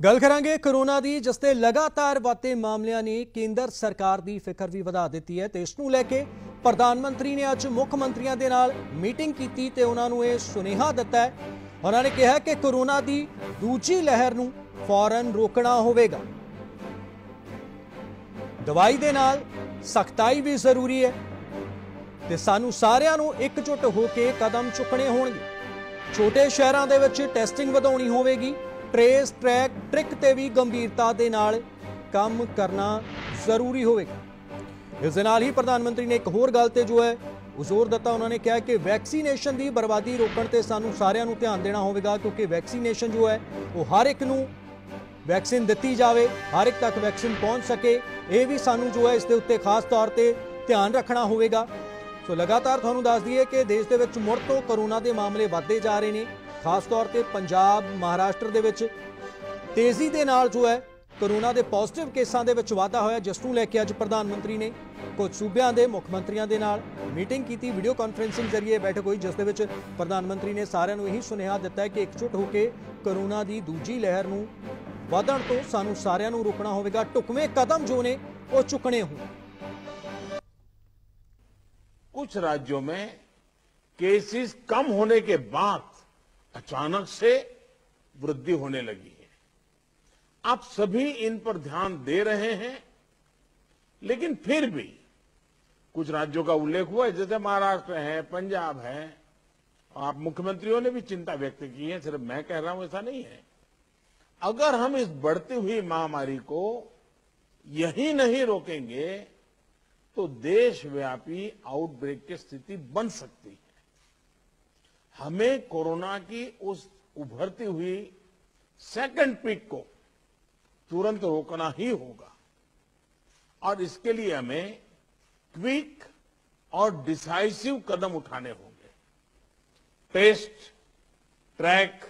गल करांगे कोरोना दी जिसते लगातार वाधते मामलों ने केंद्र सरकार की फिक्र भी वधा दी है। इस नूं लैके प्रधानमंत्री ने अज मुख मंत्रियों के नाल मीटिंग की ते उन्होंने ये सुनेहा दिता है। उन्होंने कहा कि कोरोना की दूजी लहर नूं फौरन रोकना होवेगा। दवाई दे नाल सख्ताई भी जरूरी है ते सानू सारिआं नूं एकजुट होकर कदम चुकने होणगे। छोटे शहरों दे विच टैसटिंग वधाउणी होवेगी। ट्रेस ट्रैक ट्रिक ते भी गंभीरता दे नाल काम करना जरूरी होवेगा। इस दे नाल ही प्रधानमंत्री ने एक होर गल ते जो है जोर दिता। उन्होंने कहा कि वैक्सीनेशन की बर्बादी रोकण ते सानू सारिआं नूं ध्यान देना होवेगा, क्योंकि वैक्सीनेशन जो है वो हर एक नूं वैक्सीन दिती जावे, हर एक तक वैक्सीन पहुंच सके, ये भी सानू जो है इसके उत्ते खास तौर पर ध्यान रखना होवेगा। सो लगातार तुहानूं दस दईए कि देश दे विच मुड़ तो कोरोना के मामले वधदे जा रहे हैं। खास तौर पर पंजाब महाराष्ट्र दे विच तेजी दे नाल जो है कोरोना के पॉजिटिव केसां दे विच वाधा होया, जिस नूं लैके अज प्रधानमंत्री ने कुछ सूबियां दे मुख मंत्रियों के नाल मीटिंग की, वीडियो कॉन्फ्रेंसिंग जरिए बैठक हुई, जिस दे विच प्रधानमंत्री ने सारिआं नूं यही सुनेहा दिता है कि एकजुट होकर कोरोना की दूजी लहर नूं वधण तो सानू सारिआं नूं रोकना होवेगा। ढुकवें कदम जो ने वो चुकने हों। कुछ राज्यों में केसेस कम होने के बाद अचानक से वृद्धि होने लगी है। आप सभी इन पर ध्यान दे रहे हैं, लेकिन फिर भी कुछ राज्यों का उल्लेख हुआ है, जैसे महाराष्ट्र है, पंजाब है। आप मुख्यमंत्रियों ने भी चिंता व्यक्त की है, सिर्फ मैं कह रहा हूं ऐसा नहीं है। अगर हम इस बढ़ती हुई महामारी को यही नहीं रोकेंगे तो देशव्यापी आउटब्रेक की स्थिति बन सकती है। हमें कोरोना की उस उभरती हुई सेकंड पीक को तुरंत रोकना ही होगा, और इसके लिए हमें क्विक और डिसाइसिव कदम उठाने होंगे। टेस्ट, ट्रैक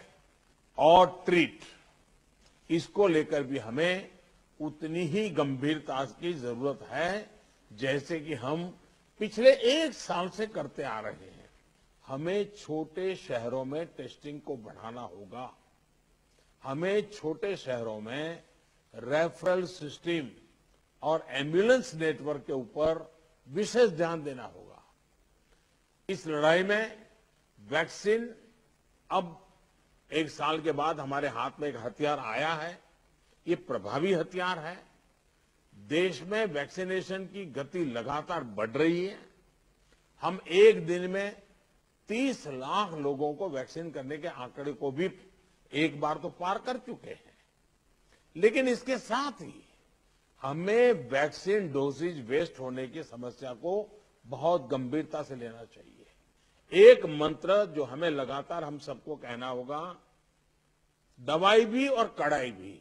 और ट्रीट, इसको लेकर भी हमें उतनी ही गंभीरता की जरूरत है जैसे कि हम पिछले 1 साल से करते आ रहे हैं। हमें छोटे शहरों में टेस्टिंग को बढ़ाना होगा। हमें छोटे शहरों में रेफरल सिस्टम और एम्बुलेंस नेटवर्क के ऊपर विशेष ध्यान देना होगा। इस लड़ाई में वैक्सीन अब 1 साल के बाद हमारे हाथ में एक हथियार आया है। ये प्रभावी हथियार है। देश में वैक्सीनेशन की गति लगातार बढ़ रही है। हम एक दिन में 30 लाख लोगों को वैक्सीन करने के आंकड़े को भी एक बार तो पार कर चुके हैं। लेकिन इसके साथ ही हमें वैक्सीन डोसेज वेस्ट होने की समस्या को बहुत गंभीरता से लेना चाहिए। एक मंत्र जो हमें लगातार हम सबको कहना होगा, दवाई भी और कड़ाई भी।